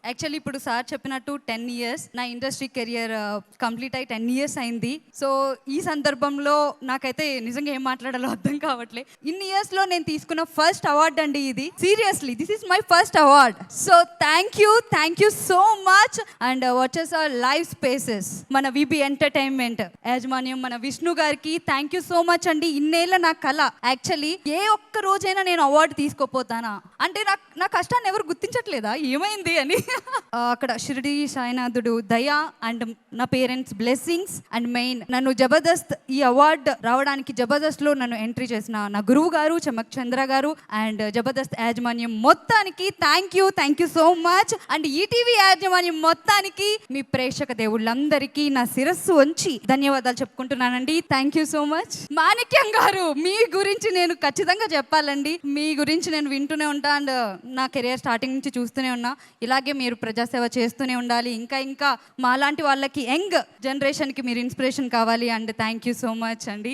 Actually ఇప్పుడు sir చెప్పినట్టు 10 years నా ఇండస్ట్రీ కెరియర్ కంప్లీట్ అయ్యి 10 ఇయర్స్ అయింది. సో ఈ సందర్భంలో నాకైతే నిజంగా ఏం మాట్లాడాలో అర్థం కావట్లే. ఇన్ని ఇయర్స్లో నేను తీసుకున్న ఫస్ట్ అవార్డ్ అండి ఇది. Seriously this is my first award. So thank you so much. And వచ్చేసి లైవ్ స్పేసెస్ మన విబి ఎంటర్టైన్మెంట్ యాజమాన్యం మన విష్ణు గారికి థ్యాంక్ యూ సో మచ్ అండి. ఇన్నేళ్ళ నా కళ. యాక్చువల్లీ ఏ ఒక్క రోజైనా నేను అవార్డు తీసుకోపోతానా అంటే నా కష్టాన్ని ఎవరు గుర్తించట్లేదా ఏమైంది అని. అక్కడ షిరిడి సాయినాథుడు దయ అండ్ నా పేరెంట్స్ బ్లెస్సింగ్స్ అండ్ మెయిన్ నన్ను జబర్దస్త్ ఈ అవార్డు రావడానికి జబర్దస్త్లో నన్ను ఎంట్రీ చేసిన నా గురువు గారు చమక్ చంద్ర గారు అండ్ జబర్దస్త్ యాజమాన్యం మొత్తానికి thank you so much. And ETV యాజమాన్యం మొత్తానికి మీ ప్రేక్షక దేవుళ్ళందరికీ నా శిరస్సు వంచి ధన్యవాదాలు చెప్పుకుంటున్నానండి. Thank you so much. Manikyam గారు మీ గురించి నేను ఖచ్చితంగా చెప్పాలండి. మీ గురించి నేను వింటూనే ఉంటా అండ్ నా కెరియర్ స్టార్టింగ్ నుంచి చూస్తూనే ఉన్నా. ఇలాగే మీరు ప్రజాసేవ చేస్తూనే ఉండాలి. ఇంకా మాలాంటి వాళ్ళకి యంగ్ జనరేషన్కి మీరు ఇన్స్పిరేషన్ కావాలి. And thank you so much అండి.